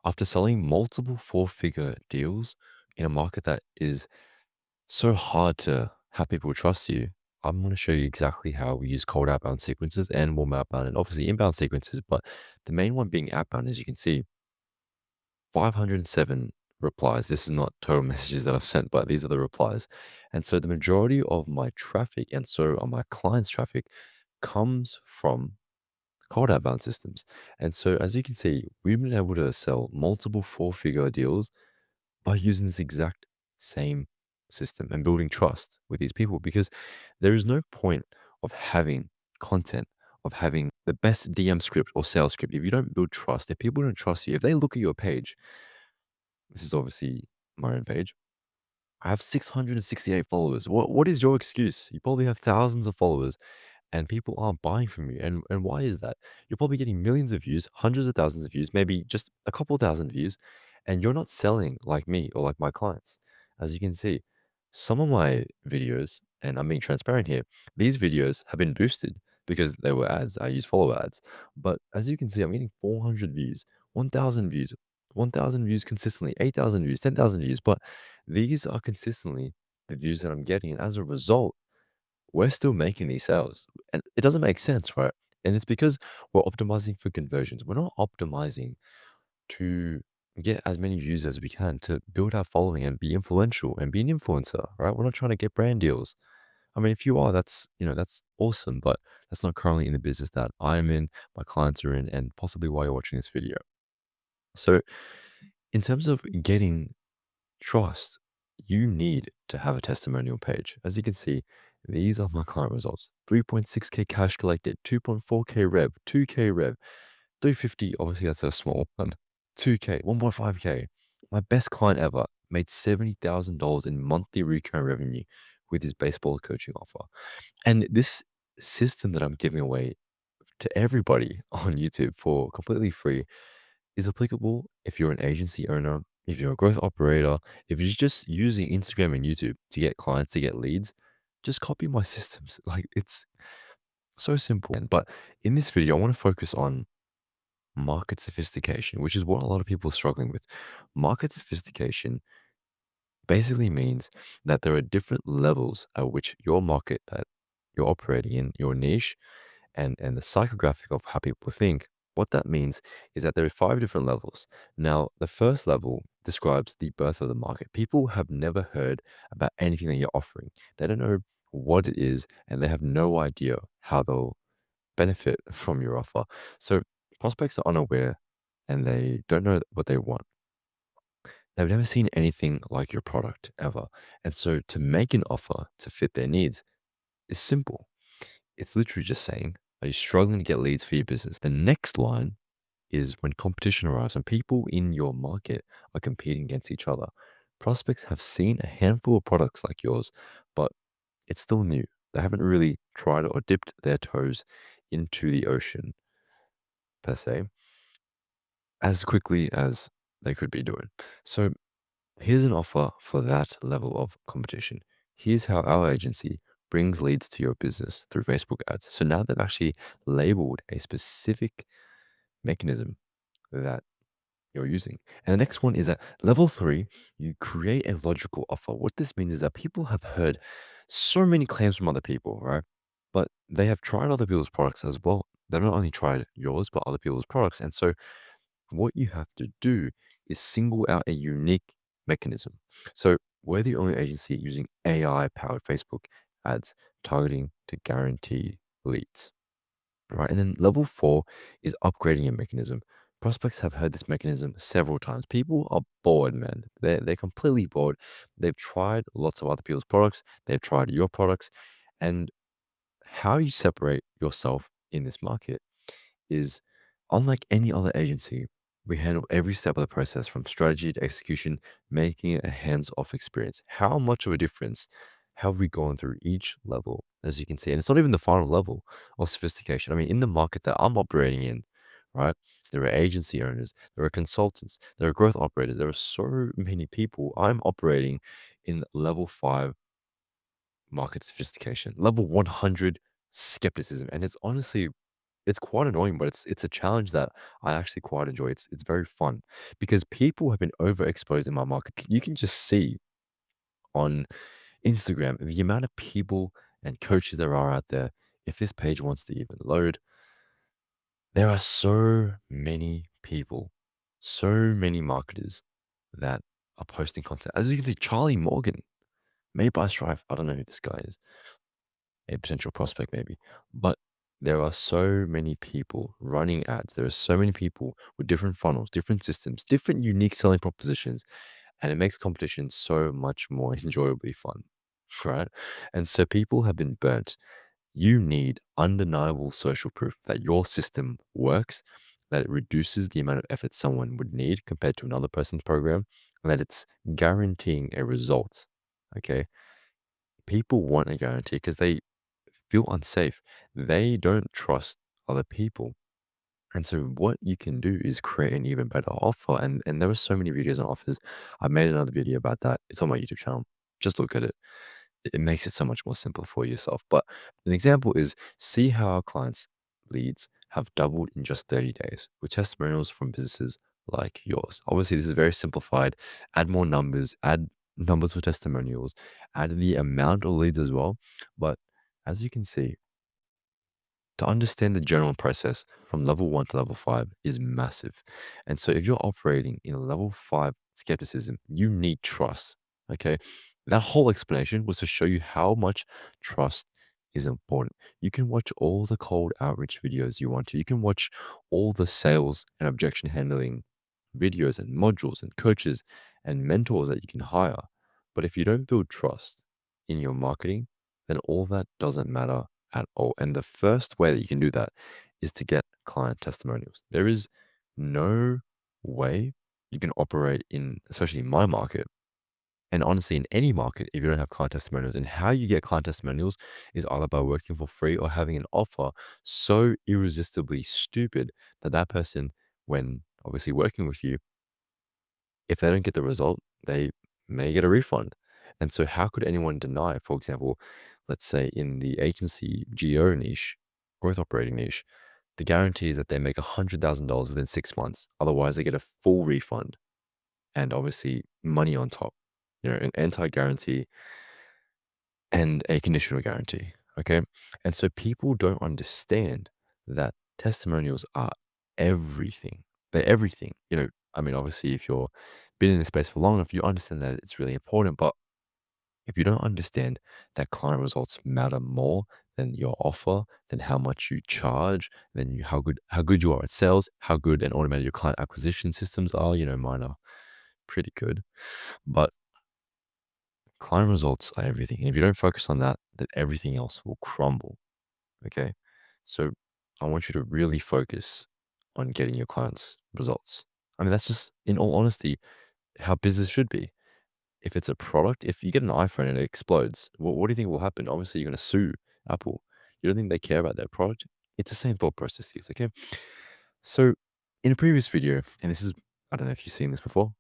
After selling multiple four-figure deals in a market that is so hard to have people trust you, I'm going to show you exactly how we use cold outbound sequences and warm outbound and obviously inbound sequences. But the main one being outbound, as you can see, 507 replies. This is not total messages that I've sent, but these are the replies. And so the majority of my traffic and so on my clients' traffic comes from cold outbound systems. And so as you can see, we've been able to sell multiple four-figure deals by using this exact same system and building trust with these people because there is no point of having content, of having the best DM script or sales script if you don't build trust. If people don't trust you, if they look at your page, this is obviously my own page. I have 668 followers. What is your excuse? You probably have thousands of followers and people aren't buying from you. And why is that? You're probably getting millions of views, hundreds of thousands of views, maybe just a couple thousand views, and you're not selling like me or like my clients. As you can see, some of my videos, and I'm being transparent here, these videos have been boosted because they were ads. I use follow ads. But as you can see, I'm getting 400 views, 1,000 views consistently, 8,000 views, 10,000 views. But these are consistently the views that I'm getting. And as a result, we're still making these sales. And it doesn't make sense, right? And it's because we're optimizing for conversions. We're not optimizing to get as many views as we can to build our following and be influential and be an influencer, right? We're not trying to get brand deals. I mean, if you are, that's awesome, but that's not currently in the business that I'm in, my clients are in, and possibly why you're watching this video. So, in terms of getting trust, you need to have a testimonial page. As you can see, these are my client results. 3.6K cash collected, 2.4K rev, 2K rev, 350, obviously that's a small one, 2K, 1.5K. My best client ever made $70,000 in monthly recurring revenue with his baseball coaching offer. And this system that I'm giving away to everybody on YouTube for completely free is applicable if you're an agency owner, if you're a growth operator, if you're just using Instagram and YouTube to get clients, to get leads, just copy my systems. Like it's so simple. But in this video, I want to focus on market sophistication, which is what a lot of people are struggling with. Market sophistication basically means that there are different levels at which your market that you're operating in, your niche, and the psychographic of how people think. What that means is that there are five different levels. Now, the first level describes the birth of the market. People have never heard about anything that you're offering. They don't know what it is, and they have no idea how they'll benefit from your offer. So prospects are unaware and they don't know what they want. They've never seen anything like your product ever. And so to make an offer to fit their needs is simple. It's literally just saying, are you struggling to get leads for your business? The next line is when competition arises, when people in your market are competing against each other. Prospects have seen a handful of products like yours, but it's still new. They haven't really tried or dipped their toes into the ocean per se as quickly as they could be doing. So here's an offer for that level of competition. Here's how our agency brings leads to your business through Facebook ads. So now they've actually labeled a specific mechanism that you're using. And the next one is at level three, you create a logical offer. What this means is that people have heard so many claims from other people, right? But they have tried other people's products as well. They've not only tried yours, but other people's products. And so what you have to do is single out a unique mechanism. So we're the only agency using AI powered Facebook ads targeting to guarantee leads. Right. And then level four is upgrading your mechanism. Prospects have heard this mechanism several times. People are bored, man. They're completely bored. They've tried lots of other people's products, they've tried your products. And how you separate yourself in this market is unlike any other agency, we handle every step of the process from strategy to execution, making it a hands off experience. How much of a difference have we gone through each level, as you can see? And it's not even the final level of sophistication. I mean, in the market that I'm operating in, right, there are agency owners, there are consultants, there are growth operators, there are so many people. I'm operating in level five market sophistication, level 100 skepticism. And it's honestly It's quite annoying, but it's a challenge that I actually quite enjoy. It's very fun because people have been overexposed in my market. You can just see on Instagram the amount of people and coaches there are out there. If this page wants to even load, there are so many people, so many marketers that are posting content. As you can see, Charlie Morgan, made by Strive. I don't know who this guy is, a potential prospect maybe. But there are so many people running ads. There are so many people with different funnels, different systems, different unique selling propositions, and it makes competition so much more enjoyably fun, right? And so people have been burnt. You need undeniable social proof that your system works, that it reduces the amount of effort someone would need compared to another person's program, and that it's guaranteeing a result. Okay. People want a guarantee because they feel unsafe. They don't trust other people. And so what you can do is create an even better offer. And there are so many videos on offers. I made another video about that. It's on my YouTube channel. Just look at it. It makes it so much more simple for yourself. But an example is see how our clients' leads have doubled in just 30 days with testimonials from businesses like yours. Obviously, this is very simplified. Add more numbers, add numbers for testimonials, add the amount of leads as well. But as you can see, to understand the general process from level one to level five is massive. And so if you're operating in a level five skepticism, you need trust. Okay. That whole explanation was to show you how much trust is important. You can watch all the cold outreach videos you want to. You can watch all the sales and objection handling videos and modules and coaches and mentors that you can hire. But if you don't build trust in your marketing, then all that doesn't matter at all. And the first way that you can do that is to get client testimonials. There is no way you can operate in, especially in my market, and honestly in any market, if you don't have client testimonials. And how you get client testimonials is either by working for free or having an offer so irresistibly stupid that that person, when obviously working with you, if they don't get the result, they may get a refund. And so, how could anyone deny, for example, let's say in the agency GO niche, growth operating niche, the guarantee is that they make $100,000 within 6 months. Otherwise, they get a full refund and obviously money on top, an anti guarantee and a conditional guarantee. Okay. And so, people don't understand that testimonials are everything. They're everything. I mean, obviously, if you're been in the space for long enough, you understand that it's really important. But if you don't understand that client results matter more than your offer, than how much you charge, than how good you are at sales, how good and automated your client acquisition systems are, mine are pretty good. But client results are everything. And if you don't focus on that, then everything else will crumble. Okay. So I want you to really focus on getting your clients results. I mean, that's just, in all honesty, how business should be. If it's a product, if you get an iPhone and it explodes, what do you think will happen? Obviously, you're going to sue Apple. You don't think they care about their product? It's the same thought processes, okay? So, in a previous video, and this is, I don't know if you've seen this before,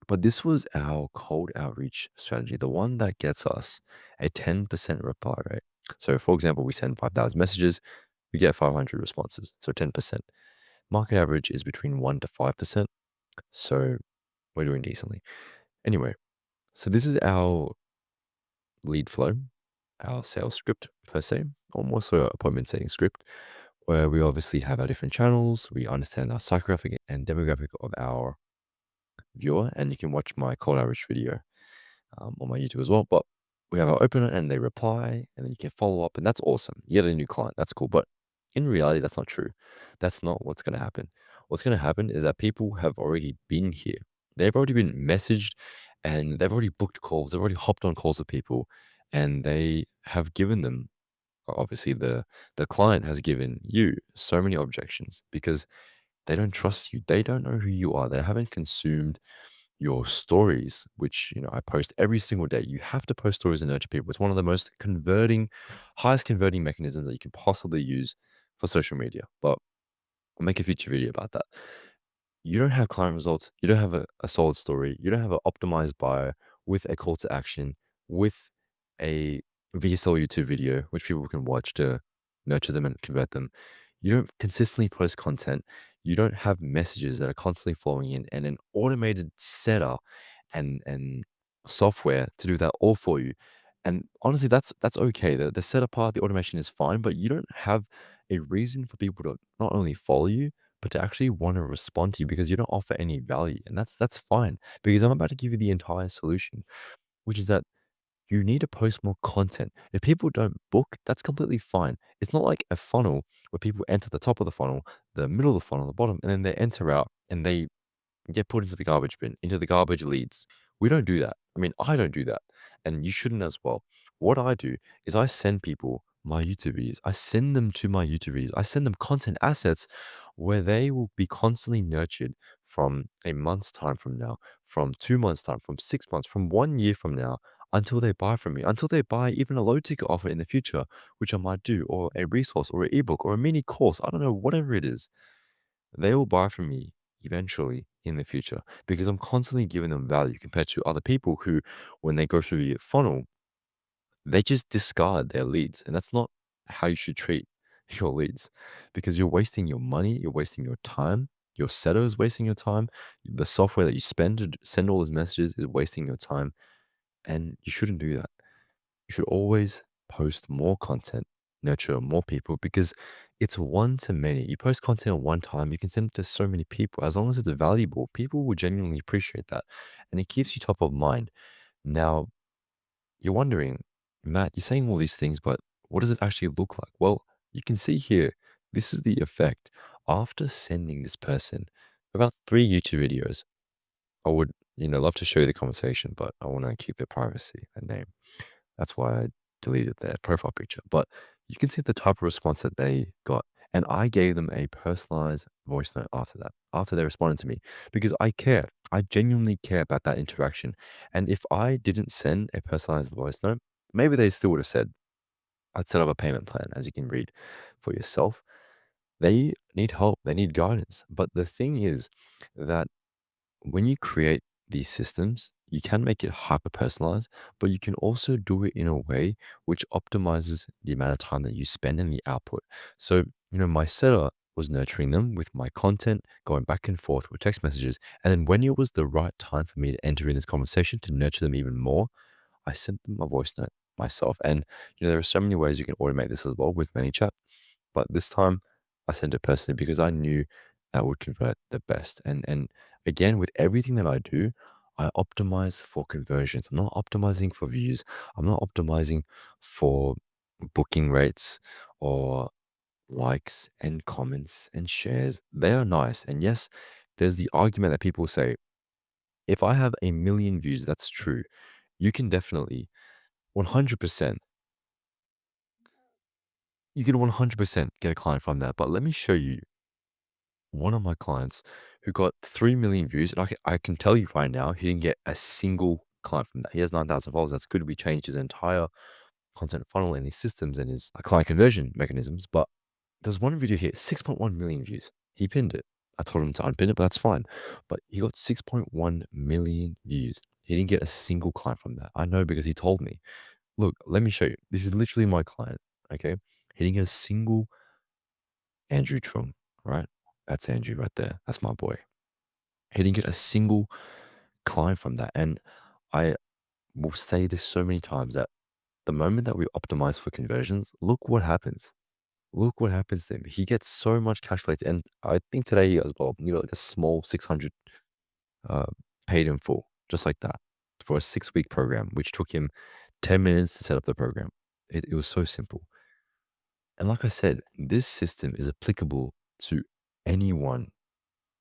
but this was our cold outreach strategy, the one that gets us a 10% reply rate. So, for example, we send 5,000 messages, we get 500 responses, so 10%. Market average is between 1 to 5%, so we're doing decently. Anyway, so this is our lead flow, our sales script per se, almost a appointment setting script, where we obviously have our different channels. We understand our psychographic and demographic of our viewer, and you can watch my cold outreach video on my YouTube as well. But we have our opener and they reply, and then you can follow up, and that's awesome. You get a new client, that's cool. But in reality, that's not true. That's not what's going to happen. What's going to happen is that people have already been here. They've already been messaged and they've already booked calls. They've already hopped on calls with people and they have given them, obviously, the client has given you so many objections because they don't trust you. They don't know who you are. They haven't consumed your stories, which I post every single day. You have to post stories and nurture people. It's one of the highest converting mechanisms that you can possibly use for social media. But I'll make a future video about that. You don't have client results. You don't have a solid story. You don't have an optimized bio with a call to action, with a VSL YouTube video, which people can watch to nurture them and convert them. You don't consistently post content. You don't have messages that are constantly flowing in and an automated setter and software to do that all for you. And honestly, that's okay. The setup part, the automation is fine, but you don't have a reason for people to not only follow you, but to actually want to respond to you because you don't offer any value. And that's fine because I'm about to give you the entire solution, which is that you need to post more content. If people don't book, that's completely fine. It's not like a funnel where people enter the top of the funnel, the middle of the funnel, the bottom, and then they enter out and they get put into the garbage bin, into the garbage leads. We don't do that. I mean, I don't do that. And you shouldn't as well. What I do is I send people my YouTube videos. I send them to my YouTube videos. I send them content assets where they will be constantly nurtured from a month's time from now, from 2 months' time, from 6 months, from 1 year from now, until they buy from me, until they buy even a low ticket offer in the future, which I might do, or a resource, or an ebook, or a mini course. I don't know, whatever it is they will buy from me eventually in the future because I'm constantly giving them value compared to other people who, when they go through the funnel, they just discard their leads. And that's not how you should treat your leads because you're wasting your money, you're wasting your time. Your setter is wasting your time. The software that you spend to send all those messages is wasting your time. And you shouldn't do that. You should always post more content, nurture more people because it's one to many. You post content at one time, you can send it to so many people. As long as it's valuable, people will genuinely appreciate that. And it keeps you top of mind. Now, you're wondering, Matt, you're saying all these things, but what does it actually look like? Well, you can see here, this is the effect. After sending this person about 3 YouTube videos, I would, love to show you the conversation, but I want to keep their privacy and name. That's why I deleted their profile picture. But you can see the type of response that they got. And I gave them a personalized voice note after that, after they responded to me, because I care. I genuinely care about that interaction. And if I didn't send a personalized voice note, maybe they still would have said, I'd set up a payment plan, as you can read for yourself. They need help, they need guidance. But the thing is that when you create these systems, you can make it hyper personalized, but you can also do it in a way which optimizes the amount of time that you spend in the output. So, my setter was nurturing them with my content, going back and forth with text messages. And then when it was the right time for me to enter in this conversation to nurture them even more, I sent them a voice note myself. And, there are so many ways you can automate this as well with ManyChat. But this time I sent it personally because I knew that would convert the best. And again, with everything that I do, I optimize for conversions. I'm not optimizing for views. I'm not optimizing for booking rates or likes and comments and shares. They are nice. And yes, there's the argument that people say, if I have a million views, that's true. You can definitely 100%, you can 100% get a client from that. But let me show you one of my clients who got 3 million views, and I can tell you right now, he didn't get a single client from that. He has 9,000 followers. That's good. We changed his entire content funnel and his systems and his client conversion mechanisms. But there's one video here, 6.1 million views. He pinned it. I told him to unpin it, but that's fine. But he got 6.1 million views. He didn't get a single client from that. I know because he told me. Look, let me show you. This is literally my client. Okay. He didn't get a single Andrew Trung, right? That's Andrew right there. That's my boy. He didn't get a single client from that. And I will say this so many times that the moment that we optimize for conversions, look what happens. Look what happens to him. He gets so much cash flow. And I think today as well, like a small 600 uh, paid in full, just like that, for a 6 week program, which took him 10 minutes to set up the program. It was so simple. And like I said, this system is applicable to anyone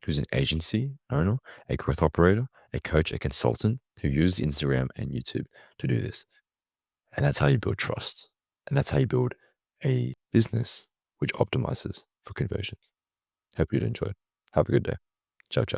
who's an agency owner, a growth operator, a coach, a consultant who use Instagram and YouTube to do this. And that's how you build trust. And that's how you build a business which optimizes for conversions. Hope you'd enjoy. Have a good day. Ciao, ciao.